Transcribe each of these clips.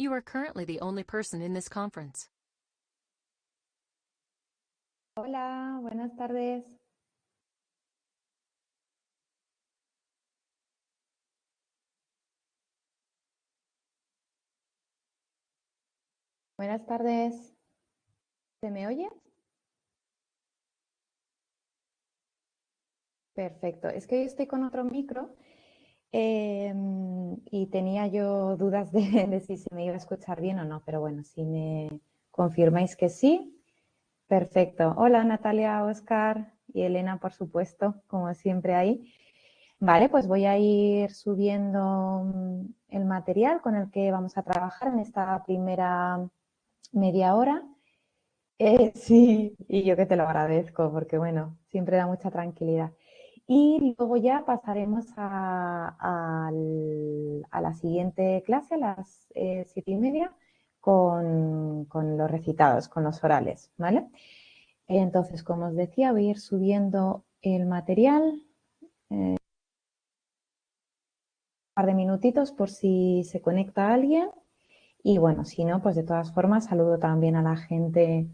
You are currently the only person in this conference. Hola, buenas tardes. Buenas tardes. ¿Se me oye? Perfecto. Es que hoy estoy con otro micro y tenía yo dudas de si se me iba a escuchar bien o no, pero bueno, si me confirmáis que sí, perfecto. Hola Natalia, Oscar y Elena, por supuesto, como siempre ahí. Vale, pues voy a ir subiendo el material con el que vamos a trabajar en esta primera media hora. Sí, y yo que te lo agradezco porque, bueno, siempre da mucha tranquilidad. Y luego ya pasaremos a la siguiente clase, a las 7:30, con los recitados, con los orales, ¿vale? Entonces, como os decía, voy a ir subiendo el material. Un par de minutitos por si se conecta alguien. Y bueno, si no, pues de todas formas saludo también a la gente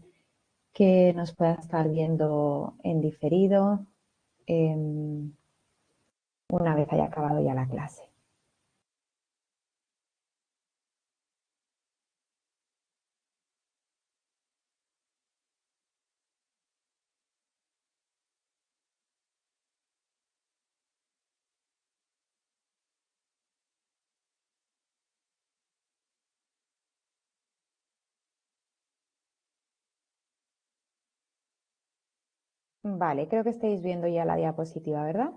que nos pueda estar viendo en diferido una vez haya acabado ya la clase. Vale, creo que estáis viendo ya la diapositiva, ¿verdad?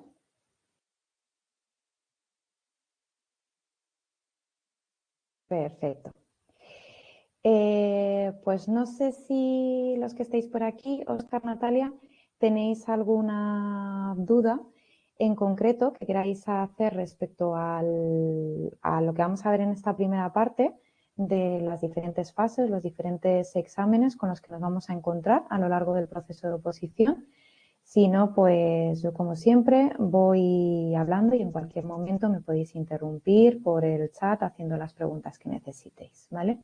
Perfecto. Pues no sé si los que estáis por aquí, Oscar, Natalia, tenéis alguna duda en concreto que queráis hacer respecto a lo que vamos a ver en esta primera parte de las diferentes fases, los diferentes exámenes con los que nos vamos a encontrar a lo largo del proceso de oposición. Si no, pues yo como siempre voy hablando y en cualquier momento me podéis interrumpir por el chat haciendo las preguntas que necesitéis, ¿vale?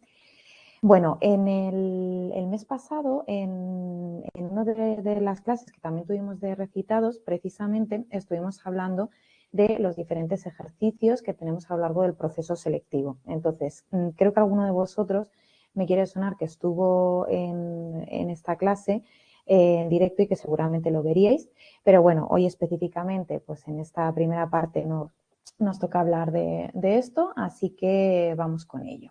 Bueno, en el mes pasado, en una de las clases que también tuvimos de recitados, precisamente estuvimos hablando de los diferentes ejercicios que tenemos a lo largo del proceso selectivo. Entonces, creo que alguno de vosotros me quiere sonar que estuvo en esta clase en directo y que seguramente lo veríais, pero bueno, hoy específicamente, pues en esta primera parte nos toca hablar de esto, así que vamos con ello.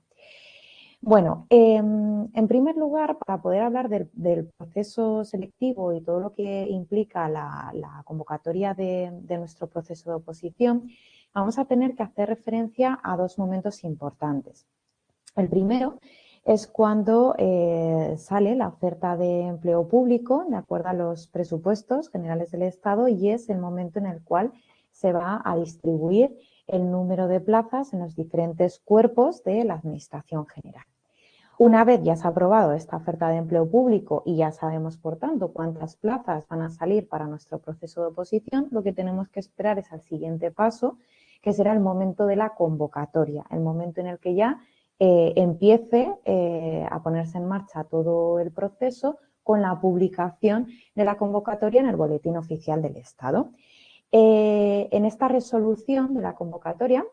Bueno, en primer lugar, para poder hablar del proceso selectivo y todo lo que implica la convocatoria de nuestro proceso de oposición, vamos a tener que hacer referencia a dos momentos importantes. El primero es cuando sale la oferta de empleo público de acuerdo a los presupuestos generales del Estado y es el momento en el cual se va a distribuir el número de plazas en los diferentes cuerpos de la Administración General. Una vez ya se ha aprobado esta oferta de empleo público y ya sabemos, por tanto, cuántas plazas van a salir para nuestro proceso de oposición, lo que tenemos que esperar es al siguiente paso, que será el momento de la convocatoria, el momento en el que ya empiece a ponerse en marcha todo el proceso con la publicación de la convocatoria en el Boletín Oficial del Estado. En esta resolución de la convocatoria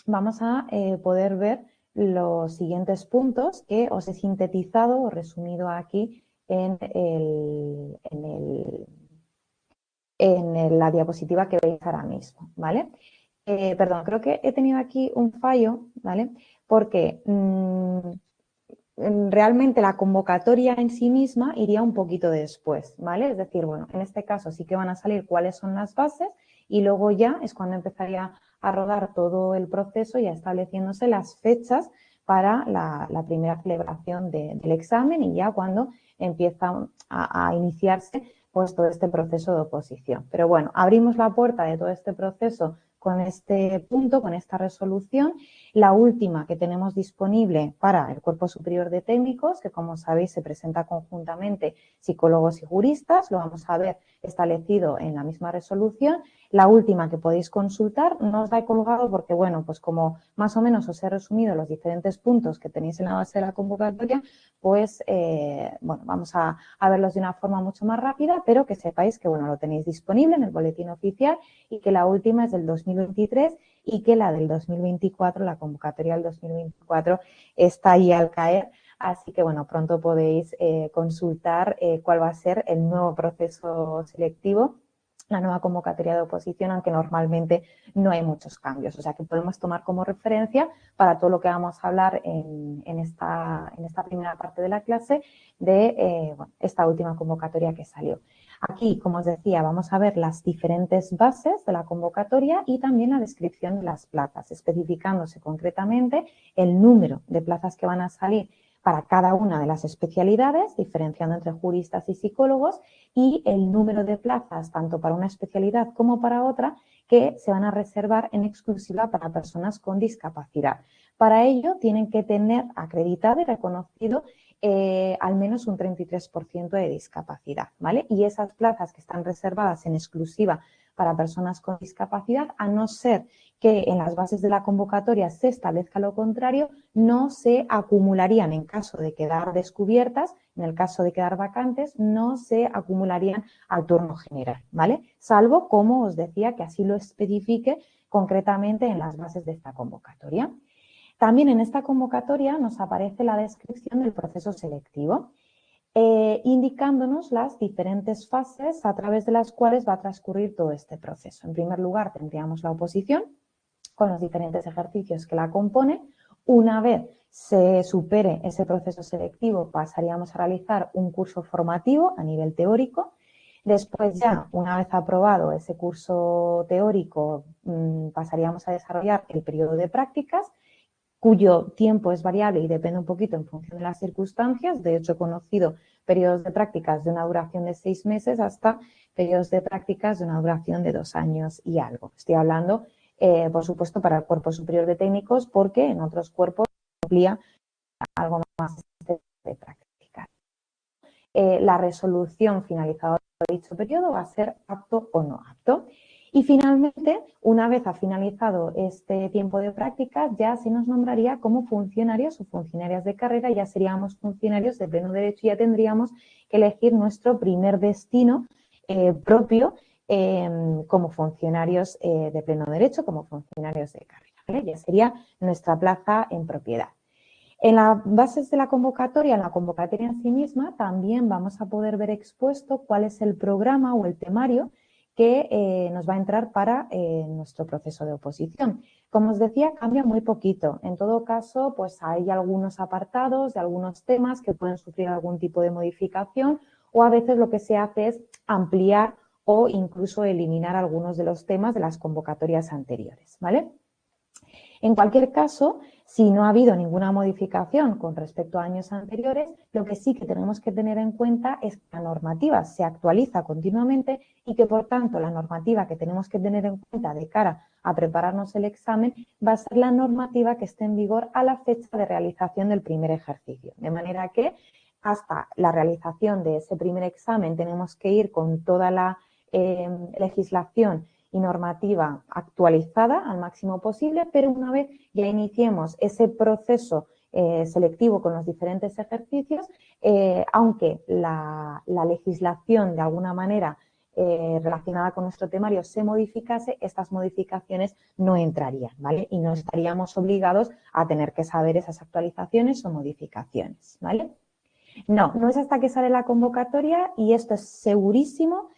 vamos a poder ver los siguientes puntos que os he sintetizado o resumido aquí en la diapositiva que veis ahora mismo, ¿vale? Perdón, creo que he tenido aquí un fallo, ¿vale? Porque realmente la convocatoria en sí misma iría un poquito después, ¿vale? Es decir, bueno, en este caso sí que van a salir cuáles son las bases y luego ya es cuando empezaría a rodar todo el proceso ya estableciéndose las fechas para la primera celebración del examen y ya cuando empieza a iniciarse pues todo este proceso de oposición. Pero bueno, abrimos la puerta de todo este proceso con este punto, con esta resolución. La última que tenemos disponible para el Cuerpo Superior de Técnicos, que como sabéis se presenta conjuntamente psicólogos y juristas, lo vamos a ver establecido en la misma resolución. La última que podéis consultar, no os la he colgado porque, bueno, pues como más o menos os he resumido los diferentes puntos que tenéis en la base de la convocatoria, pues, bueno, vamos a verlos de una forma mucho más rápida, pero que sepáis que, bueno, lo tenéis disponible en el boletín oficial y que la última es del 2023 y que la del 2024, la convocatoria del 2024, está ahí al caer. Así que, bueno, pronto podéis consultar cuál va a ser el nuevo proceso selectivo, la nueva convocatoria de oposición, aunque normalmente no hay muchos cambios. O sea, que podemos tomar como referencia para todo lo que vamos a hablar en esta primera parte de la clase de bueno, esta última convocatoria que salió. Aquí, como os decía, vamos a ver las diferentes bases de la convocatoria y también la descripción de las plazas, especificándose concretamente el número de plazas que van a salir para cada una de las especialidades, diferenciando entre juristas y psicólogos, y el número de plazas, tanto para una especialidad como para otra, que se van a reservar en exclusiva para personas con discapacidad. Para ello, tienen que tener acreditado y reconocido al menos un 33% de discapacidad, ¿vale? Y esas plazas que están reservadas en exclusiva para personas con discapacidad, a no ser que en las bases de la convocatoria se establezca lo contrario, no se acumularían en caso de quedar descubiertas, en el caso de quedar vacantes, no se acumularían al turno general, ¿vale? Salvo, como os decía, que así lo especifique concretamente en las bases de esta convocatoria. También en esta convocatoria nos aparece la descripción del proceso selectivo, indicándonos las diferentes fases a través de las cuales va a transcurrir todo este proceso. En primer lugar, tendríamos la oposición con los diferentes ejercicios que la componen. Una vez se supere ese proceso selectivo, pasaríamos a realizar un curso formativo a nivel teórico. Después ya, una vez aprobado ese curso teórico, pasaríamos a desarrollar el periodo de prácticas, cuyo tiempo es variable y depende un poquito en función de las circunstancias. De hecho, he conocido periodos de prácticas de una duración de 6 meses hasta periodos de prácticas de una duración de 2 años y algo. Estoy hablando, por supuesto, para el cuerpo superior de técnicos, porque en otros cuerpos amplía algo más de práctica. La resolución finalizada de dicho periodo va a ser apto o no apto. Y finalmente, una vez ha finalizado este tiempo de prácticas, ya se nos nombraría como funcionarios o funcionarias de carrera, ya seríamos funcionarios de pleno derecho y ya tendríamos que elegir nuestro primer destino propio como funcionarios de pleno derecho, como funcionarios de carrera, ¿vale? Ya sería nuestra plaza en propiedad. En las bases de la convocatoria, en la convocatoria en sí misma, también vamos a poder ver expuesto cuál es el programa o el temario que nos va a entrar para nuestro proceso de oposición. Como os decía, cambia muy poquito. En todo caso, pues hay algunos apartados de algunos temas que pueden sufrir algún tipo de modificación o a veces lo que se hace es ampliar o incluso eliminar algunos de los temas de las convocatorias anteriores, ¿vale? En cualquier caso, si no ha habido ninguna modificación con respecto a años anteriores, lo que sí que tenemos que tener en cuenta es que la normativa se actualiza continuamente y que, por tanto, la normativa que tenemos que tener en cuenta de cara a prepararnos el examen va a ser la normativa que esté en vigor a la fecha de realización del primer ejercicio. De manera que hasta la realización de ese primer examen tenemos que ir con toda la legislación y normativa actualizada al máximo posible, pero una vez ya iniciemos ese proceso selectivo con los diferentes ejercicios, aunque la legislación de alguna manera relacionada con nuestro temario se modificase, estas modificaciones no entrarían, ¿vale? Y no estaríamos obligados a tener que saber esas actualizaciones o modificaciones, ¿vale? No, no es hasta que sale la convocatoria y esto es segurísimo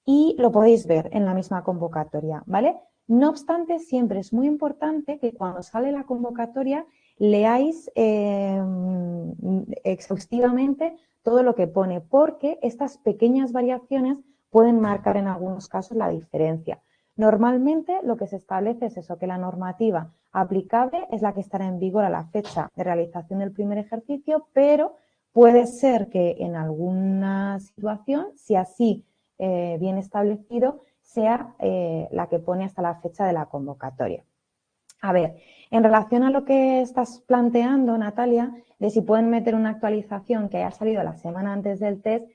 y lo podéis ver en la misma convocatoria, ¿vale? No obstante, siempre es muy importante que cuando sale la convocatoria leáis exhaustivamente todo lo que pone, porque estas pequeñas variaciones pueden marcar en algunos casos la diferencia. Normalmente lo que se establece es eso, que la normativa aplicable es la que estará en vigor a la fecha de realización del primer ejercicio, pero puede ser que en alguna situación, si así bien establecido, sea la que pone hasta la fecha de la convocatoria. A ver, en relación a lo que estás planteando, Natalia, de si pueden meter una actualización que haya salido la semana antes del test,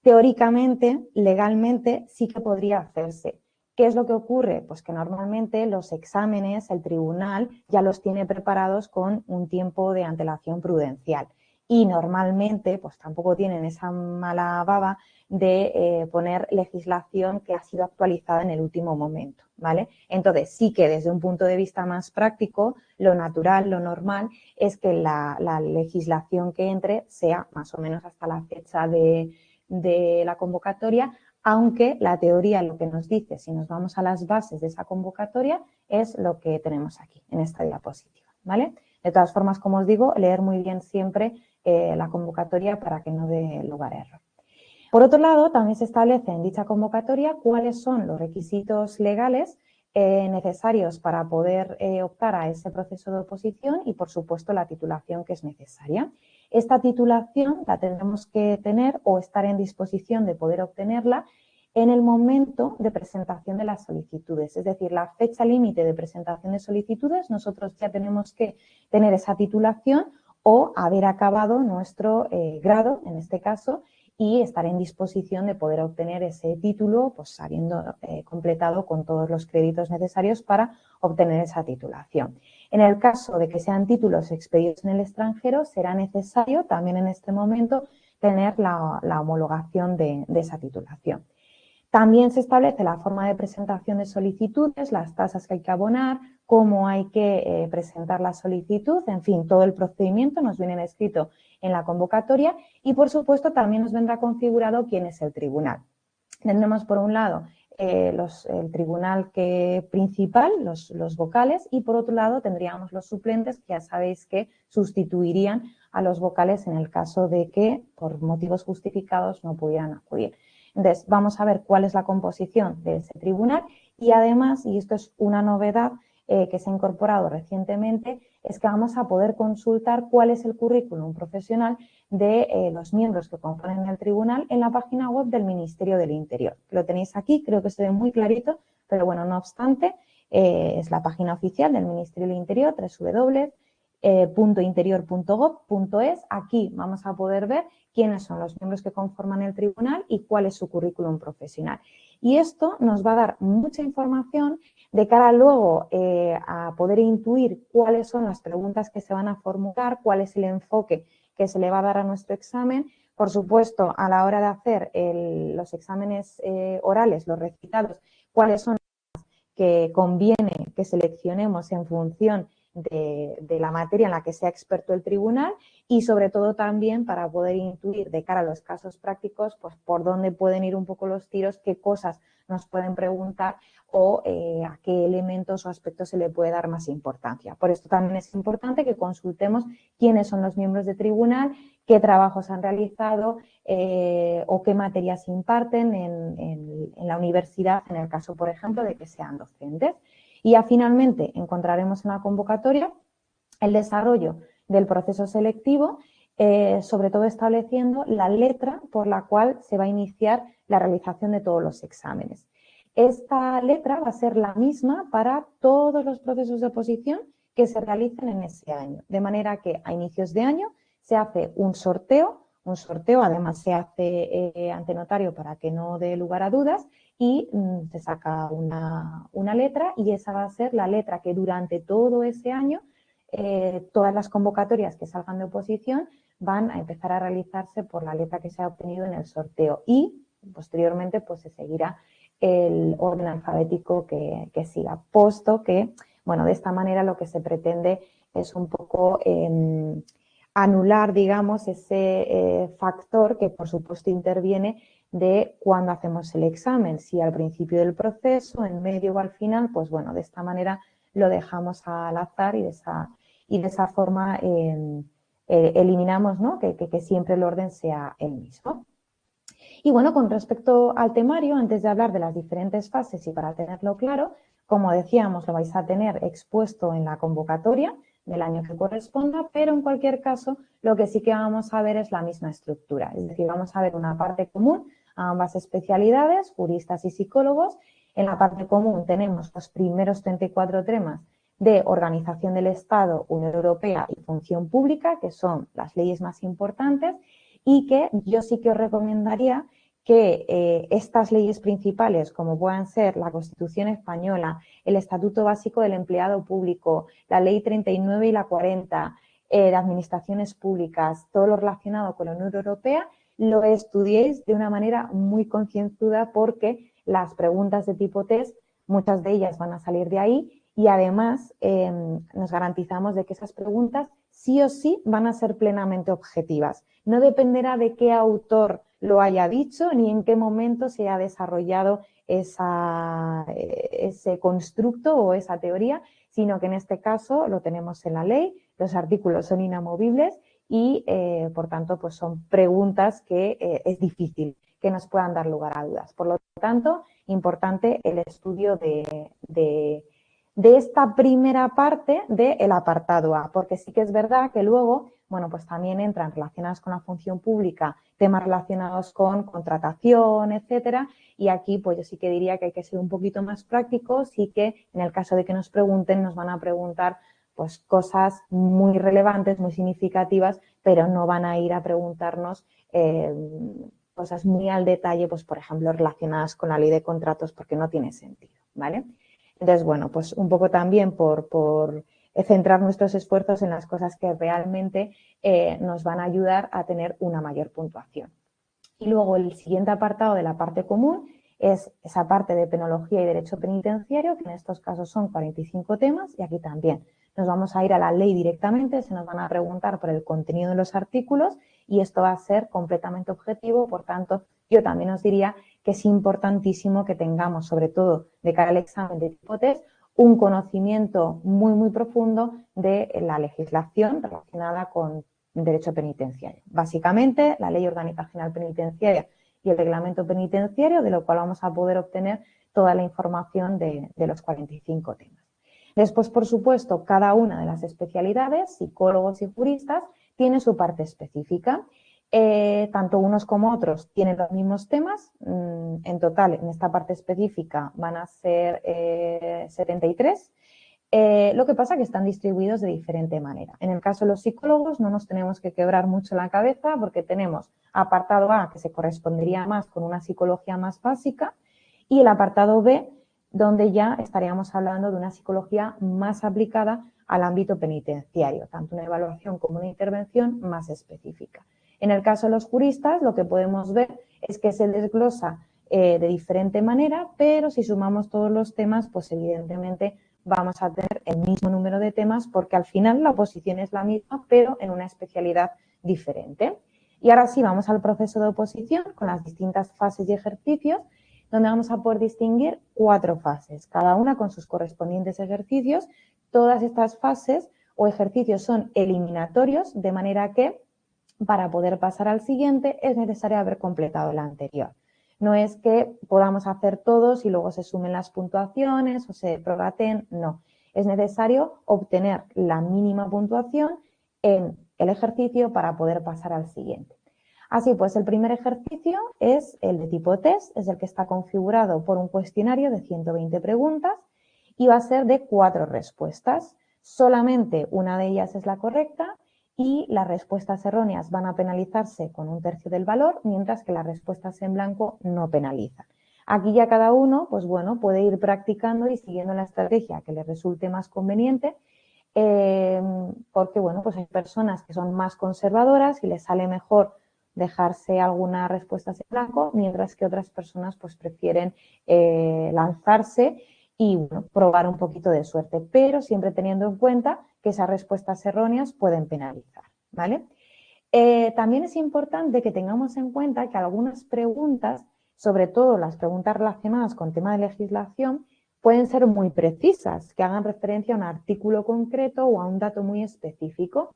teóricamente, legalmente, sí que podría hacerse. ¿Qué es lo que ocurre? Pues que normalmente los exámenes, el tribunal ya los tiene preparados con un tiempo de antelación prudencial y normalmente pues tampoco tienen esa mala baba de poner legislación que ha sido actualizada en el último momento, ¿vale? Entonces sí que desde un punto de vista más práctico, lo natural, lo normal es que la legislación que entre sea más o menos hasta la fecha de la convocatoria, aunque la teoría lo que nos dice, si nos vamos a las bases de esa convocatoria, es lo que tenemos aquí, en esta diapositiva, ¿vale? De todas formas, como os digo, leer muy bien siempre la convocatoria para que no dé lugar a error. Por otro lado, también se establece en dicha convocatoria cuáles son los requisitos legales necesarios para poder optar a ese proceso de oposición y, por supuesto, la titulación que es necesaria. Esta titulación la tendremos que tener o estar en disposición de poder obtenerla en el momento de presentación de las solicitudes, es decir, la fecha límite de presentación de solicitudes, nosotros ya tenemos que tener esa titulación o haber acabado nuestro grado, en este caso, y estar en disposición de poder obtener ese título, pues habiendo completado con todos los créditos necesarios para obtener esa titulación. En el caso de que sean títulos expedidos en el extranjero, será necesario también en este momento tener la homologación de esa titulación. También se establece la forma de presentación de solicitudes, las tasas que hay que abonar, cómo hay que presentar la solicitud, en fin, todo el procedimiento nos viene escrito en la convocatoria y, por supuesto, también nos vendrá configurado quién es el tribunal. Tendremos, por un lado, el tribunal principal, los vocales, y, por otro lado, tendríamos los suplentes, que ya sabéis que sustituirían a los vocales en el caso de que, por motivos justificados, no pudieran acudir. Entonces, vamos a ver cuál es la composición de ese tribunal y además, y esto es una novedad que se ha incorporado recientemente, es que vamos a poder consultar cuál es el currículum profesional de los miembros que componen el tribunal en la página web del Ministerio del Interior. Lo tenéis aquí, creo que se ve muy clarito, pero bueno, no obstante, es la página oficial del Ministerio del Interior, www.interior.gov.es. Aquí vamos a poder ver quiénes son los miembros que conforman el tribunal y cuál es su currículum profesional. Y esto nos va a dar mucha información de cara luego a poder intuir cuáles son las preguntas que se van a formular, cuál es el enfoque que se le va a dar a nuestro examen. Por supuesto, a la hora de hacer los exámenes orales, los recitados, cuáles son las que conviene que seleccionemos en función de la materia en la que sea experto el tribunal y sobre todo también para poder intuir de cara a los casos prácticos pues por dónde pueden ir un poco los tiros, qué cosas nos pueden preguntar o a qué elementos o aspectos se le puede dar más importancia. Por esto también es importante que consultemos quiénes son los miembros de tribunal, qué trabajos han realizado o qué materias imparten en la universidad, en el caso, por ejemplo, de que sean docentes. Y ya finalmente encontraremos en la convocatoria el desarrollo del proceso selectivo, sobre todo estableciendo la letra por la cual se va a iniciar la realización de todos los exámenes. Esta letra va a ser la misma para todos los procesos de oposición que se realicen en ese año, de manera que a inicios de año se hace un sorteo además se hace ante notario para que no dé lugar a dudas y se saca una letra y esa va a ser la letra que durante todo ese año todas las convocatorias que salgan de oposición van a empezar a realizarse por la letra que se ha obtenido en el sorteo y posteriormente pues se seguirá el orden alfabético que siga, puesto que, bueno, de esta manera lo que se pretende es un poco anular, digamos, ese factor que por supuesto interviene de cuando hacemos el examen, si al principio del proceso, en medio o al final, pues bueno, de esta manera lo dejamos al azar y de esa forma eliminamos, ¿no? que siempre el orden sea el mismo. Y bueno, con respecto al temario, antes de hablar de las diferentes fases y para tenerlo claro, como decíamos, lo vais a tener expuesto en la convocatoria del año que corresponda, pero en cualquier caso lo que sí que vamos a ver es la misma estructura, es decir, vamos a ver una parte común a ambas especialidades, juristas y psicólogos. En la parte común tenemos los primeros 34 temas de organización del Estado, Unión Europea y función pública, que son las leyes más importantes y que yo sí que os recomendaría que estas leyes principales, como puedan ser la Constitución española, el Estatuto Básico del Empleado Público, la Ley 39 y la 40, de administraciones públicas, todo lo relacionado con la Unión Europea, lo estudiéis de una manera muy concienzuda porque las preguntas de tipo test, muchas de ellas van a salir de ahí y además nos garantizamos de que esas preguntas sí o sí van a ser plenamente objetivas. No dependerá de qué autor lo haya dicho ni en qué momento se ha desarrollado ese constructo o esa teoría, sino que en este caso lo tenemos en la ley, los artículos son inamovibles y, por tanto, pues son preguntas que es difícil que nos puedan dar lugar a dudas. Por lo tanto, importante el estudio de esta primera parte del apartado A, porque sí que es verdad que luego, bueno, pues también entran relacionadas con la función pública, temas relacionados con contratación, etcétera, y aquí pues yo sí que diría que hay que ser un poquito más prácticos y que en el caso de que nos pregunten, nos van a preguntar pues cosas muy relevantes, muy significativas, pero no van a ir a preguntarnos cosas muy al detalle, pues por ejemplo relacionadas con la ley de contratos, porque no tiene sentido, ¿vale? Entonces, bueno, pues un poco también por centrar nuestros esfuerzos en las cosas que realmente nos van a ayudar a tener una mayor puntuación. Y luego el siguiente apartado de la parte común es esa parte de penología y derecho penitenciario, que en estos casos son 45 temas, y aquí también nos vamos a ir a la ley directamente, se nos van a preguntar por el contenido de los artículos y esto va a ser completamente objetivo, por tanto, yo también os diría que es importantísimo que tengamos, sobre todo de cara al examen de tipo test, un conocimiento muy, muy profundo de la legislación relacionada con derecho penitenciario. Básicamente, la Ley Orgánica General Penitenciaria y el Reglamento Penitenciario, de lo cual vamos a poder obtener toda la información de los 45 temas. Después, por supuesto, cada una de las especialidades, psicólogos y juristas, tiene su parte específica. Tanto unos como otros tienen los mismos temas. En total, en esta parte específica van a ser 73. Lo que pasa es que están distribuidos de diferente manera. En el caso de los psicólogos no nos tenemos que quebrar mucho la cabeza porque tenemos apartado A, que se correspondería más con una psicología más básica, y el apartado B, donde ya estaríamos hablando de una psicología más aplicada al ámbito penitenciario, tanto una evaluación como una intervención más específica. En el caso de los juristas, lo que podemos ver es que se desglosa de diferente manera, pero si sumamos todos los temas, pues evidentemente vamos a tener el mismo número de temas porque al final la oposición es la misma, pero en una especialidad diferente. Y ahora sí, vamos al proceso de oposición con las distintas fases y ejercicios, donde vamos a poder distinguir 4 fases, cada una con sus correspondientes ejercicios. Todas estas fases o ejercicios son eliminatorios, de manera que para poder pasar al siguiente es necesario haber completado el anterior. No es que podamos hacer todos y luego se sumen las puntuaciones o se prorrateen, no. Es necesario obtener la mínima puntuación en el ejercicio para poder pasar al siguiente. Así pues, el primer ejercicio es el de tipo test, es el que está configurado por un cuestionario de 120 preguntas y va a ser de 4 respuestas. Solamente una de ellas es la correcta y las respuestas erróneas van a penalizarse con 1/3 del valor, mientras que las respuestas en blanco no penalizan. Aquí ya cada uno, pues bueno, puede ir practicando y siguiendo la estrategia que le resulte más conveniente, porque bueno, pues hay personas que son más conservadoras y les sale mejor dejarse algunas respuestas en blanco, mientras que otras personas pues prefieren lanzarse y bueno, probar un poquito de suerte, pero siempre teniendo en cuenta que esas respuestas erróneas pueden penalizar, ¿vale? También es importante que tengamos en cuenta que algunas preguntas, sobre todo las preguntas relacionadas con tema de legislación, pueden ser muy precisas, que hagan referencia a un artículo concreto o a un dato muy específico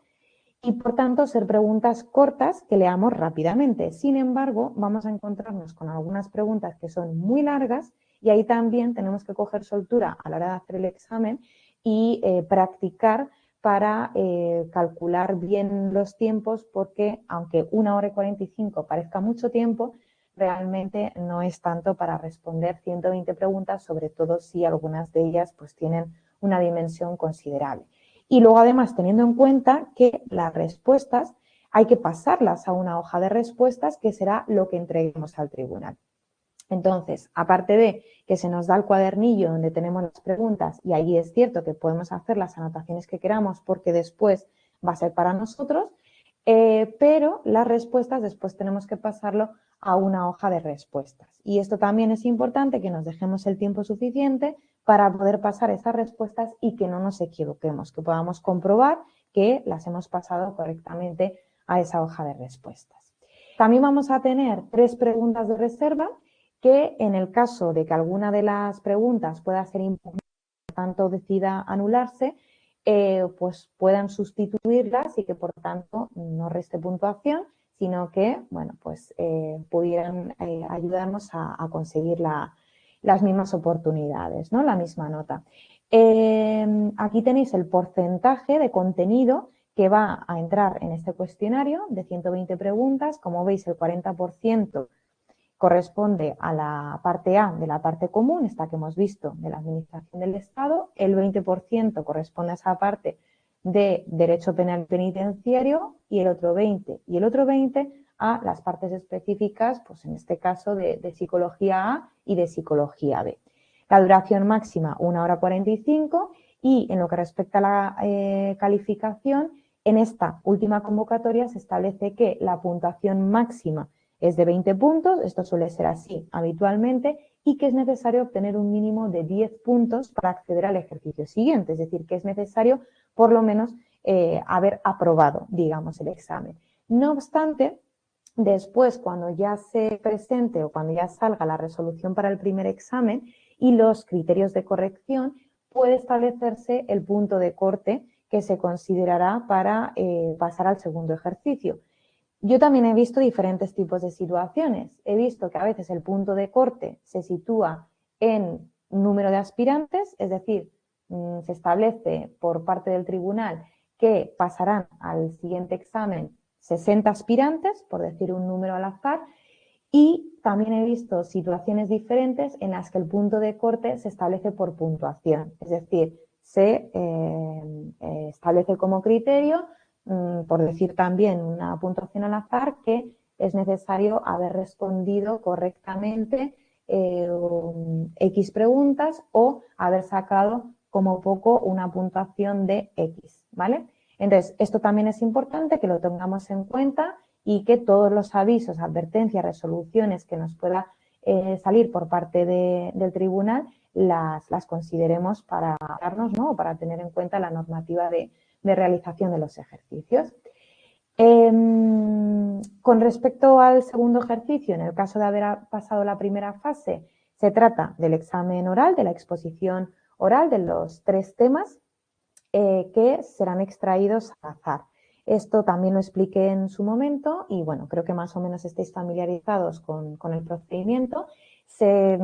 y, por tanto, ser preguntas cortas que leamos rápidamente. Sin embargo, vamos a encontrarnos con algunas preguntas que son muy largas y ahí también tenemos que coger soltura a la hora de hacer el examen y practicar para calcular bien los tiempos, porque aunque 1 hora y 45 parezca mucho tiempo, realmente no es tanto para responder 120 preguntas, sobre todo si algunas de ellas pues tienen una dimensión considerable. Y luego, además, teniendo en cuenta que las respuestas hay que pasarlas a una hoja de respuestas que será lo que entreguemos al tribunal. Entonces, aparte de que se nos da el cuadernillo donde tenemos las preguntas y ahí es cierto que podemos hacer las anotaciones que queramos porque después va a ser para nosotros, pero las respuestas después tenemos que pasarlo a una hoja de respuestas. Y esto también es importante, que nos dejemos el tiempo suficiente para poder pasar esas respuestas y que no nos equivoquemos, que podamos comprobar que las hemos pasado correctamente a esa hoja de respuestas. También vamos a tener 3 preguntas de reserva que en el caso de que alguna de las preguntas pueda ser impugnada, por tanto decida anularse, pues puedan sustituirlas y que por tanto no reste puntuación, sino que, bueno, pues pudieran ayudarnos a conseguir las mismas oportunidades, ¿no? La misma nota. Aquí tenéis el porcentaje de contenido que va a entrar en este cuestionario de 120 preguntas. Como veis, el 40% corresponde a la parte A de la parte común, esta que hemos visto de la Administración del Estado, el 20% corresponde a esa parte de Derecho Penal Penitenciario y el otro 20% a las partes específicas, pues en este caso de Psicología A y de Psicología B. La duración máxima 1 hora 45 y en lo que respecta a la calificación, en esta última convocatoria se establece que la puntuación máxima es de 20 puntos, esto suele ser así habitualmente, y que es necesario obtener un mínimo de 10 puntos para acceder al ejercicio siguiente, es decir, que es necesario por lo menos haber aprobado, digamos, el examen. No obstante, después, cuando ya se presente o cuando ya salga la resolución para el primer examen y los criterios de corrección, puede establecerse el punto de corte que se considerará para pasar al segundo ejercicio. Yo también he visto diferentes tipos de situaciones. He visto que a veces el punto de corte se sitúa en número de aspirantes, es decir, se establece por parte del tribunal que pasarán al siguiente examen 60 aspirantes, por decir un número al azar, y también he visto situaciones diferentes en las que el punto de corte se establece por puntuación, es decir, se establece como criterio, por decir también una puntuación al azar, que es necesario haber respondido correctamente X preguntas o haber sacado como poco una puntuación de X, ¿vale? Entonces, esto también es importante que lo tengamos en cuenta y que todos los avisos, advertencias, resoluciones que nos pueda salir por parte del tribunal las consideremos para darnos, ¿no? Para tener en cuenta la normativa de realización de los ejercicios. Con respecto al segundo ejercicio, en el caso de haber pasado la primera fase, se trata del examen oral, de la exposición oral de los 3 temas que serán extraídos al azar. Esto también lo expliqué en su momento y bueno, creo que más o menos estéis familiarizados con el procedimiento. Se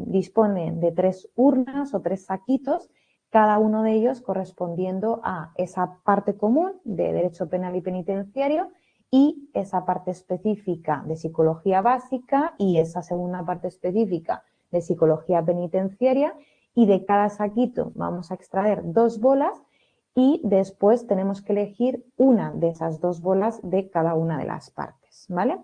disponen de 3 urnas o 3 saquitos, cada uno de ellos correspondiendo a esa parte común de Derecho Penal y Penitenciario y esa parte específica de Psicología Básica y esa segunda parte específica de Psicología Penitenciaria, y de cada saquito vamos a extraer 2 bolas y después tenemos que elegir una de esas 2 bolas de cada una de las partes, ¿vale?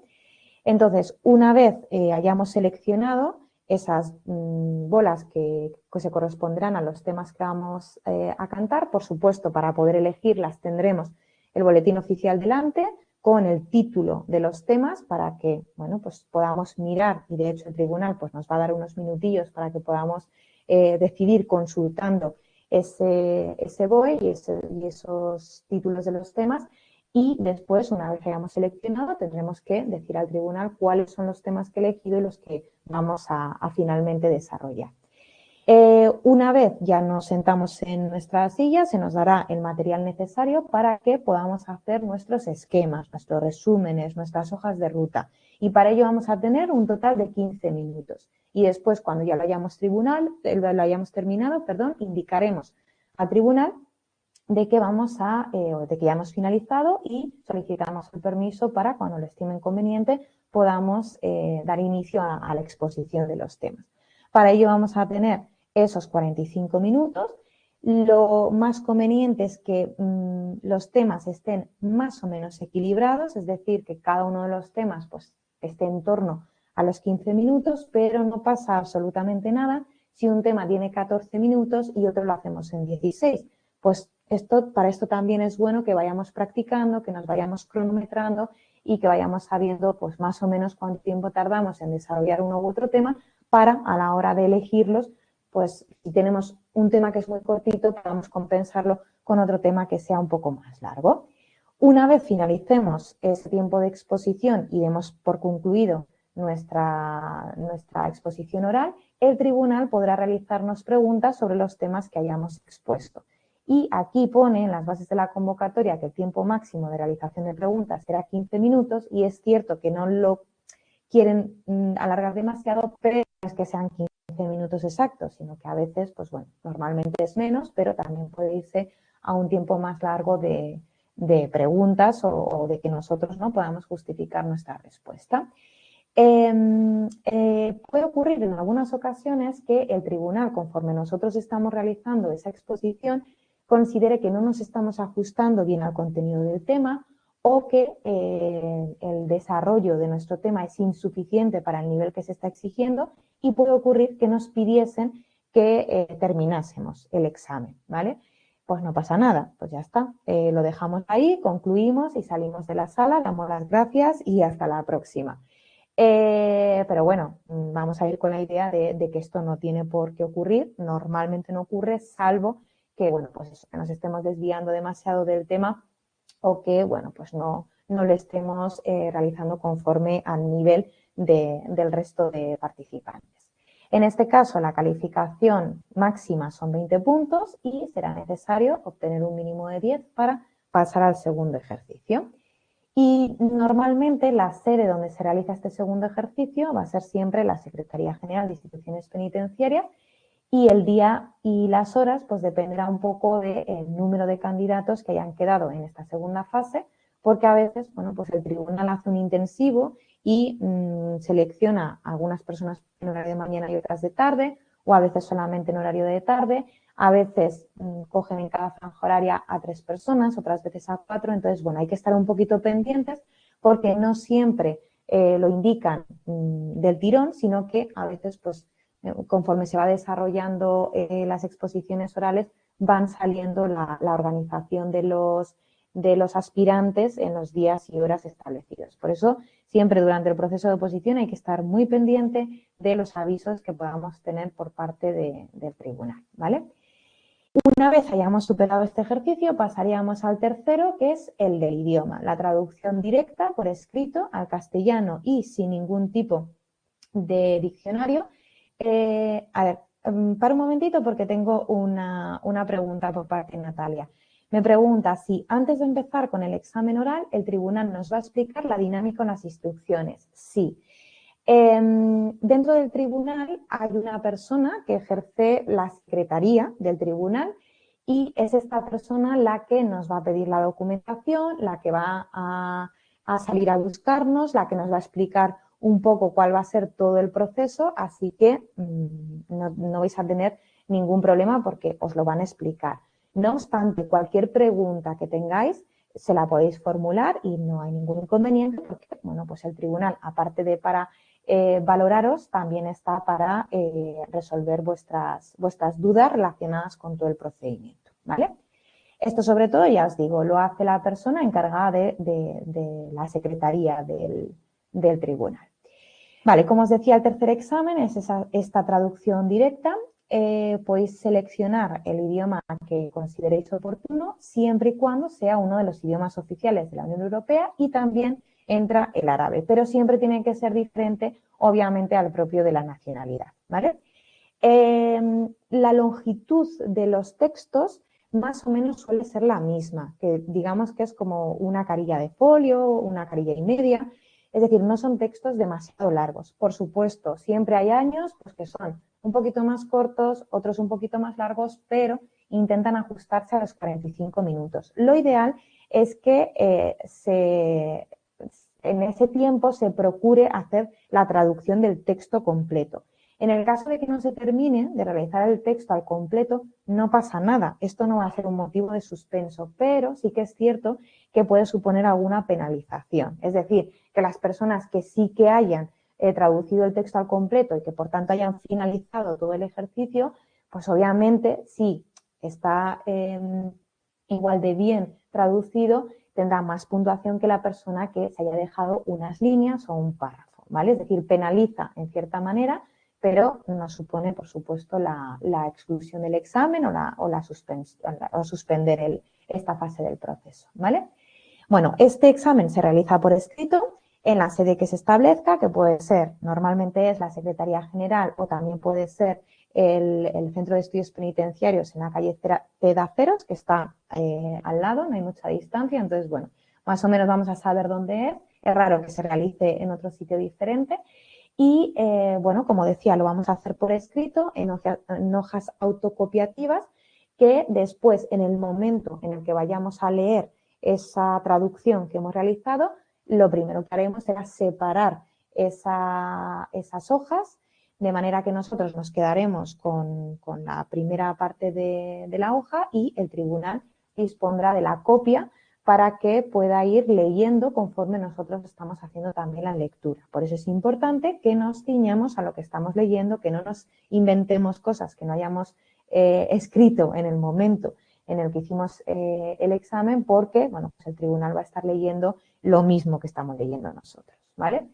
Entonces, una vez hayamos seleccionado esas bolas que se corresponderán a los temas que vamos a cantar, por supuesto, para poder elegirlas tendremos el boletín oficial delante con el título de los temas para que, bueno, pues podamos mirar, y de hecho el tribunal pues nos va a dar unos minutillos para que podamos decidir consultando ese BOE y esos títulos de los temas, y después, una vez que hayamos seleccionado, tendremos que decir al tribunal cuáles son los temas que he elegido y los que vamos a finalmente desarrollar. Una vez ya nos sentamos en nuestra silla, se nos dará el material necesario para que podamos hacer nuestros esquemas, nuestros resúmenes, nuestras hojas de ruta, y para ello vamos a tener un total de 15 minutos. Y después, cuando ya lo hayamos terminado, indicaremos al tribunal de que de que ya hemos finalizado y solicitamos el permiso para, cuando lo estimen conveniente, podamos dar inicio a la exposición de los temas. Para ello vamos a tener esos 45 minutos. Lo más conveniente es que los temas estén más o menos equilibrados, es decir, que cada uno de los temas pues, esté en torno a los 15 minutos, pero no pasa absolutamente nada si un tema tiene 14 minutos y otro lo hacemos en 16. Pues para esto también es bueno que vayamos practicando, que nos vayamos cronometrando y que vayamos sabiendo pues, más o menos cuánto tiempo tardamos en desarrollar uno u otro tema para, a la hora de elegirlos, pues si tenemos un tema que es muy cortito, podamos compensarlo con otro tema que sea un poco más largo. Una vez finalicemos ese tiempo de exposición y demos por concluido nuestra exposición oral, el tribunal podrá realizarnos preguntas sobre los temas que hayamos expuesto. Y aquí pone en las bases de la convocatoria que el tiempo máximo de realización de preguntas será 15 minutos y es cierto que no lo quieren alargar demasiado, pero no es que sean 15 minutos exactos, sino que a veces, pues bueno, normalmente es menos, pero también puede irse a un tiempo más largo de preguntas o de que nosotros no podamos justificar nuestra respuesta. Puede ocurrir en algunas ocasiones que el tribunal, conforme nosotros estamos realizando esa exposición, considere que no nos estamos ajustando bien al contenido del tema o que el desarrollo de nuestro tema es insuficiente para el nivel que se está exigiendo y puede ocurrir que nos pidiesen que terminásemos el examen, ¿vale? Pues no pasa nada, pues ya está, lo dejamos ahí, concluimos y salimos de la sala, damos las gracias y hasta la próxima. Pero bueno, vamos a ir con la idea de que esto no tiene por qué ocurrir, normalmente no ocurre, salvo que, bueno, pues eso, que nos estemos desviando demasiado del tema o que, bueno, pues no lo estemos realizando conforme al nivel del resto de participantes. En este caso, la calificación máxima son 20 puntos y será necesario obtener un mínimo de 10 para pasar al segundo ejercicio. Y normalmente la sede donde se realiza este segundo ejercicio va a ser siempre la Secretaría General de Instituciones Penitenciarias y el día y las horas pues dependerá un poco del número de candidatos que hayan quedado en esta segunda fase, porque a veces, bueno, pues el tribunal hace un intensivo y selecciona a algunas personas en horario de mañana y otras de tarde, o a veces solamente en horario de tarde, a veces cogen en cada franja horaria a 3 personas, otras veces a 4, entonces, bueno, hay que estar un poquito pendientes porque no siempre lo indican del tirón, sino que a veces, pues, conforme se va desarrollando las exposiciones orales, van saliendo la organización de los aspirantes en los días y horas establecidos. Por eso, siempre durante el proceso de oposición hay que estar muy pendiente de los avisos que podamos tener por parte del tribunal, ¿vale? Una vez hayamos superado este ejercicio, pasaríamos al tercero, que es el del idioma, la traducción directa por escrito al castellano y sin ningún tipo de diccionario. A ver, para un momentito porque tengo una pregunta por parte de Natalia. Me pregunta si antes de empezar con el examen oral el tribunal nos va a explicar la dinámica en las instrucciones. Sí. Dentro del tribunal hay una persona que ejerce la secretaría del tribunal y es esta persona la que nos va a pedir la documentación, la que va a salir a buscarnos, la que nos va a explicar un poco cuál va a ser todo el proceso, así que no vais a tener ningún problema porque os lo van a explicar. No obstante, cualquier pregunta que tengáis se la podéis formular y no hay ningún inconveniente porque, bueno, pues el tribunal, aparte de para valoraros, también está para resolver vuestras dudas relacionadas con todo el procedimiento, ¿vale? Esto sobre todo, ya os digo, lo hace la persona encargada de la secretaría del tribunal. Vale, como os decía, el tercer examen es esta traducción directa. Podéis seleccionar el idioma que consideréis oportuno siempre y cuando sea uno de los idiomas oficiales de la Unión Europea y también entra el árabe, pero siempre tiene que ser diferente, obviamente, al propio de la nacionalidad, ¿vale? La longitud de los textos más o menos suele ser la misma, que digamos que es como una carilla de folio, una carilla y media, es decir, no son textos demasiado largos. Por supuesto, siempre hay años pues, que son un poquito más cortos, otros un poquito más largos, pero intentan ajustarse a los 45 minutos. Lo ideal es que en ese tiempo se procure hacer la traducción del texto completo. En el caso de que no se termine de realizar el texto al completo, no pasa nada. Esto no va a ser un motivo de suspenso, pero sí que es cierto que puede suponer alguna penalización. Es decir, que las personas que sí que hayan traducido el texto al completo y que por tanto hayan finalizado todo el ejercicio, pues obviamente si está igual de bien traducido, tendrá más puntuación que la persona que se haya dejado unas líneas o un párrafo, ¿vale? Es decir, penaliza en cierta manera, pero no supone, por supuesto, la exclusión del examen o suspender esta fase del proceso, ¿vale? Bueno, este examen se realiza por escrito en la sede que se establezca, que puede ser, normalmente es la Secretaría General o también puede ser el Centro de Estudios Penitenciarios en la calle Cedaceros, que está al lado, no hay mucha distancia, entonces, bueno, más o menos vamos a saber dónde es. Es raro que se realice en otro sitio diferente. Y, bueno, como decía, lo vamos a hacer por escrito en hojas autocopiativas que después, en el momento en el que vayamos a leer esa traducción que hemos realizado, lo primero que haremos será separar esas hojas, de manera que nosotros nos quedaremos con la primera parte de la hoja y el tribunal dispondrá de la copia para que pueda ir leyendo conforme nosotros estamos haciendo también la lectura. Por eso es importante que nos ciñamos a lo que estamos leyendo, que no nos inventemos cosas que no hayamos escrito en el momento en el que hicimos el examen, porque bueno, pues el tribunal va a estar leyendo lo mismo que estamos leyendo nosotros, ¿vale?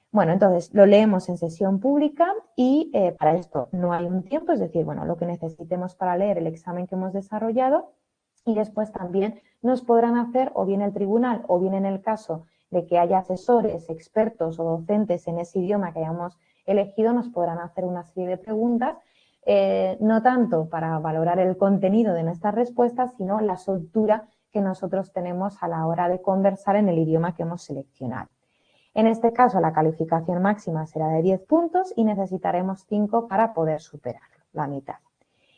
Bueno, entonces lo leemos en sesión pública y para esto no hay un tiempo, es decir, bueno, lo que necesitemos para leer el examen que hemos desarrollado, y después también nos podrán hacer, o bien el tribunal, o bien en el caso de que haya asesores, expertos o docentes en ese idioma que hayamos elegido, nos podrán hacer una serie de preguntas, no tanto para valorar el contenido de nuestras respuestas, sino la soltura que nosotros tenemos a la hora de conversar en el idioma que hemos seleccionado. En este caso, la calificación máxima será de 10 puntos y necesitaremos 5 para poder superarlo, la mitad.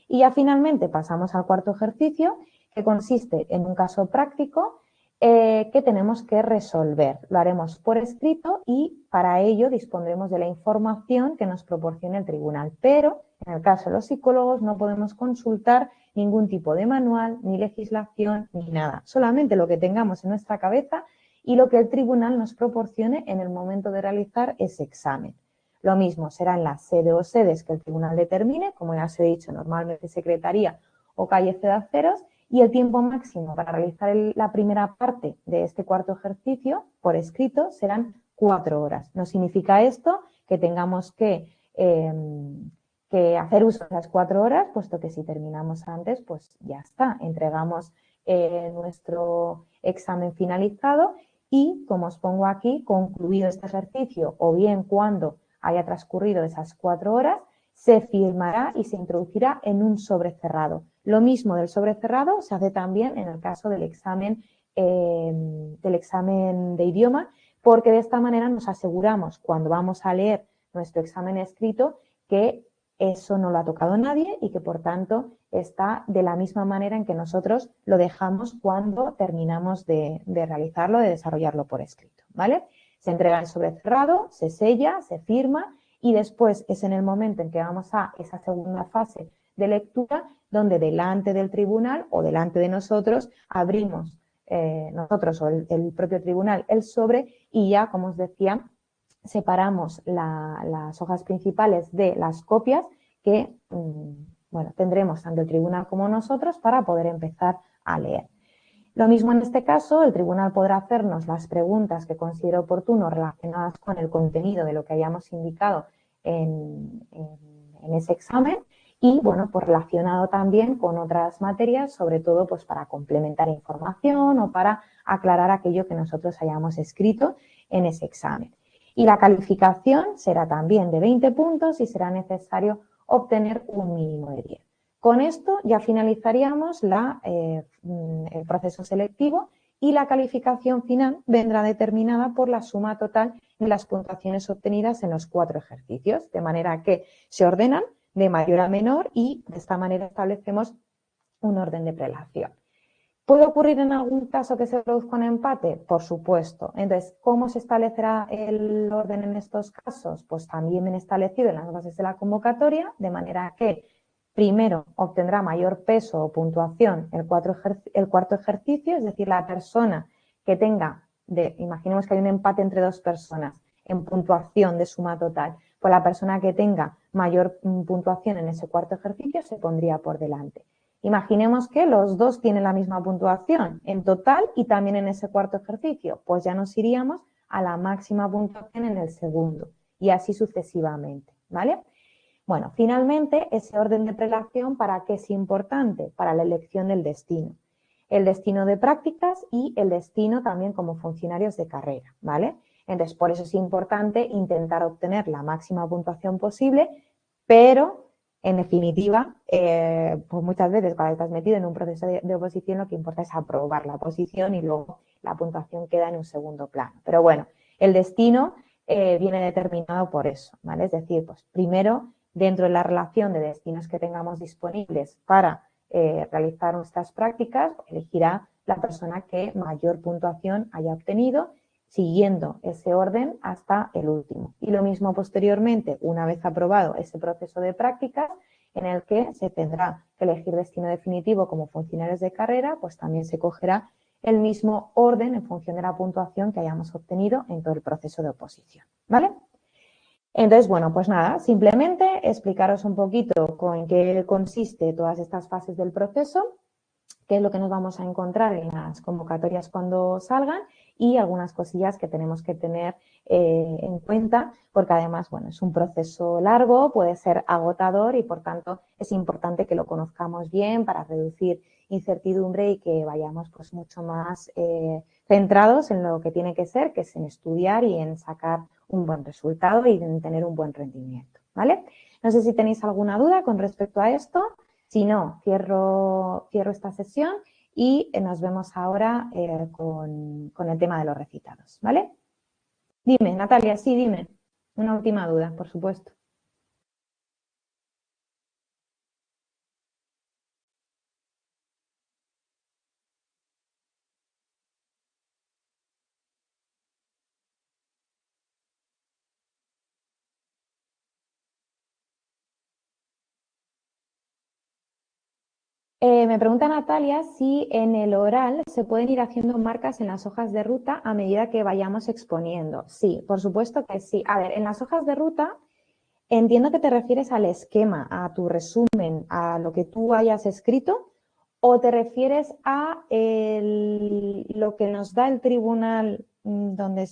Y ya finalmente pasamos al cuarto ejercicio, que consiste en un caso práctico que tenemos que resolver. Lo haremos por escrito y para ello dispondremos de la información que nos proporcione el tribunal. Pero en el caso de los psicólogos no podemos consultar ningún tipo de manual, ni legislación, ni nada. Solamente lo que tengamos en nuestra cabeza y lo que el tribunal nos proporcione en el momento de realizar ese examen. Lo mismo será en la sede o sedes que el tribunal determine, como ya os he dicho, normalmente Secretaría o calle Cedaceros, y el tiempo máximo para realizar la primera parte de este cuarto ejercicio por escrito serán 4 horas. No significa esto que tengamos que hacer uso de las 4 horas, puesto que si terminamos antes, pues ya está, entregamos nuestro examen finalizado y, como os pongo aquí, concluido este ejercicio o bien cuando haya transcurrido esas 4 horas, se firmará y se introducirá en un sobre cerrado. Lo mismo del sobre cerrado se hace también en el caso del examen de idioma, porque de esta manera nos aseguramos cuando vamos a leer nuestro examen escrito que eso no lo ha tocado nadie y que por tanto está de la misma manera en que nosotros lo dejamos cuando terminamos de realizarlo, de desarrollarlo por escrito, ¿vale? Se entrega el sobre cerrado, se sella, se firma y después es en el momento en que vamos a esa segunda fase de lectura donde delante del tribunal o delante de nosotros abrimos nosotros o el propio tribunal el sobre y ya, como os decía, separamos las hojas principales de las copias que bueno, tendremos tanto el tribunal como nosotros para poder empezar a leer. Lo mismo en este caso, el tribunal podrá hacernos las preguntas que considere oportuno relacionadas con el contenido de lo que hayamos indicado en ese examen y, bueno, pues relacionado también con otras materias, sobre todo pues para complementar información o para aclarar aquello que nosotros hayamos escrito en ese examen. Y la calificación será también de 20 puntos y será necesario obtener un mínimo de 10. Con esto ya finalizaríamos el proceso selectivo y la calificación final vendrá determinada por la suma total de las puntuaciones obtenidas en los 4 ejercicios, de manera que se ordenan de mayor a menor y de esta manera establecemos un orden de prelación. ¿Puede ocurrir en algún caso que se produzca un empate? Por supuesto. Entonces, ¿cómo se establecerá el orden en estos casos? Pues también bien establecido en las bases de la convocatoria, de manera que primero obtendrá mayor peso o puntuación el cuarto ejercicio, es decir, la persona que tenga, imaginemos que hay un empate entre dos personas en puntuación de suma total, pues la persona que tenga mayor puntuación en ese cuarto ejercicio se pondría por delante. Imaginemos que los dos tienen la misma puntuación en total y también en ese cuarto ejercicio, pues ya nos iríamos a la máxima puntuación en el segundo y así sucesivamente, ¿vale? Bueno, finalmente, ese orden de prelación, ¿para qué es importante? Para la elección del destino. El destino de prácticas y el destino también como funcionarios de carrera, ¿vale? Entonces, por eso es importante intentar obtener la máxima puntuación posible, pero en definitiva, pues muchas veces cuando estás metido en un proceso de oposición lo que importa es aprobar la oposición y luego la puntuación queda en un segundo plano. Pero bueno, el destino viene determinado por eso, ¿vale? Es decir, pues primero, dentro de la relación de destinos que tengamos disponibles para realizar nuestras prácticas, elegirá la persona que mayor puntuación haya obtenido, siguiendo ese orden hasta el último. Y lo mismo posteriormente, una vez aprobado ese proceso de prácticas, en el que se tendrá que elegir destino definitivo como funcionarios de carrera, pues también se cogerá el mismo orden en función de la puntuación que hayamos obtenido en todo el proceso de oposición, ¿vale? Entonces, bueno, pues nada, simplemente explicaros un poquito en qué consiste todas estas fases del proceso, qué es lo que nos vamos a encontrar en las convocatorias cuando salgan y algunas cosillas que tenemos que tener en cuenta, porque además, bueno, es un proceso largo, puede ser agotador y por tanto es importante que lo conozcamos bien para reducir incertidumbre y que vayamos pues mucho más centrados en lo que tiene que ser, que es en estudiar y en sacar un buen resultado y en tener un buen rendimiento, ¿vale? No sé si tenéis alguna duda con respecto a esto. Si no, cierro esta sesión y nos vemos ahora con el tema de los recitados, ¿vale? Dime, Natalia, sí, dime. Una última duda, por supuesto. Me pregunta Natalia si en el oral se pueden ir haciendo marcas en las hojas de ruta a medida que vayamos exponiendo. Sí, por supuesto que sí. A ver, en las hojas de ruta entiendo que te refieres al esquema, a tu resumen, a lo que tú hayas escrito, o te refieres a lo que nos da el tribunal donde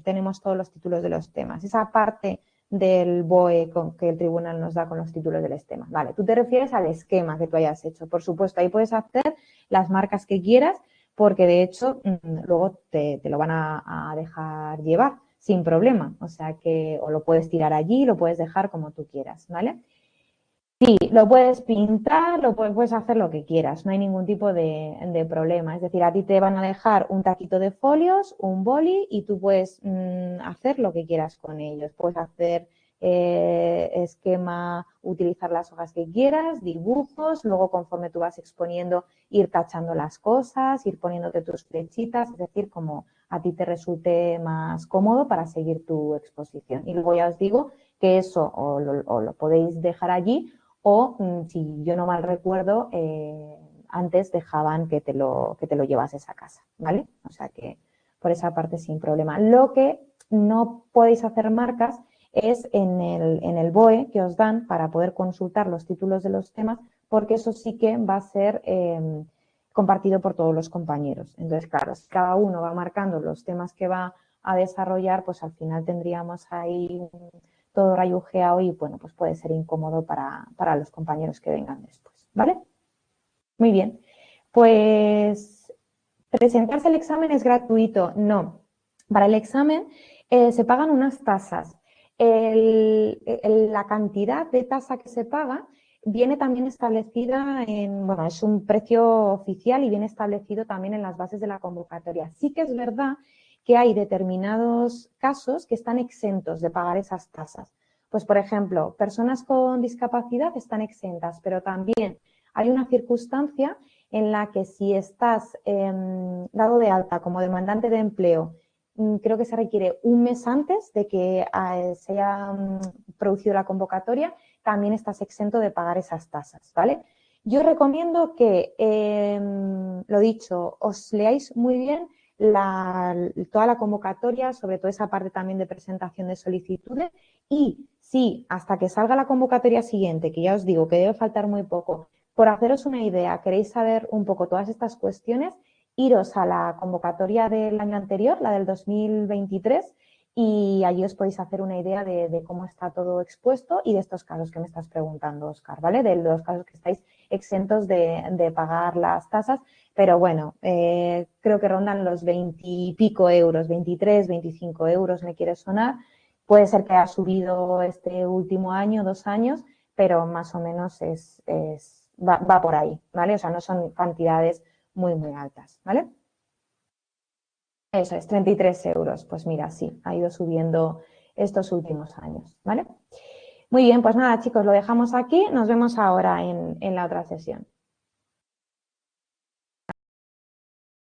tenemos todos los títulos de los temas, esa parte del BOE que el tribunal nos da con los títulos de los temas. Vale, tú te refieres al esquema que tú hayas hecho. Por supuesto, ahí puedes hacer las marcas que quieras porque de hecho luego te lo van a dejar llevar sin problema. O sea que o lo puedes tirar allí, lo puedes dejar como tú quieras, ¿vale? Sí, lo puedes pintar, puedes hacer lo que quieras, no hay ningún tipo de problema. Es decir, a ti te van a dejar un taquito de folios, un boli y tú puedes hacer lo que quieras con ellos. Puedes hacer esquema, utilizar las hojas que quieras, dibujos, luego conforme tú vas exponiendo ir tachando las cosas, ir poniéndote tus flechitas, es decir, como a ti te resulte más cómodo para seguir tu exposición. Y luego ya os digo que eso o lo podéis dejar allí o, si yo no mal recuerdo, antes dejaban que te lo llevases a casa, ¿vale? O sea que por esa parte sin problema. Lo que no podéis hacer marcas es en el BOE que os dan para poder consultar los títulos de los temas, porque eso sí que va a ser compartido por todos los compañeros. Entonces, claro, si cada uno va marcando los temas que va a desarrollar, pues al final tendríamos ahí todo rayujeado y, bueno, pues puede ser incómodo para los compañeros que vengan después, ¿vale? Muy bien. Pues, ¿presentarse el examen es gratuito? No. Para el examen se pagan unas tasas. La cantidad de tasa que se paga viene también establecida bueno, es un precio oficial y viene establecido también en las bases de la convocatoria. Sí que es verdad que hay determinados casos que están exentos de pagar esas tasas. Pues, por ejemplo, personas con discapacidad están exentas, pero también hay una circunstancia en la que si estás dado de alta como demandante de empleo, creo que se requiere un mes antes de que se haya producido la convocatoria, también estás exento de pagar esas tasas, ¿vale? Yo recomiendo que, lo dicho, os leáis muy bien toda la convocatoria, sobre todo esa parte también de presentación de solicitudes, y si hasta que salga la convocatoria siguiente, que ya os digo que debe faltar muy poco, por haceros una idea, queréis saber un poco todas estas cuestiones, iros a la convocatoria del año anterior, la del 2023, y allí os podéis hacer una idea de cómo está todo expuesto y de estos casos que me estás preguntando, Óscar, ¿vale? De los casos que estáis exentos de pagar las tasas, pero bueno, creo que rondan los 20 y pico euros, 23, 25 euros me quiere sonar. Puede ser que haya subido este último año, 2 años, pero más o menos va por ahí, ¿vale? O sea, no son cantidades muy, muy altas, ¿vale? Eso es, 33 euros. Pues mira, sí, ha ido subiendo estos últimos años, ¿vale? Muy bien, pues nada, chicos, lo dejamos aquí. Nos vemos ahora en la otra sesión.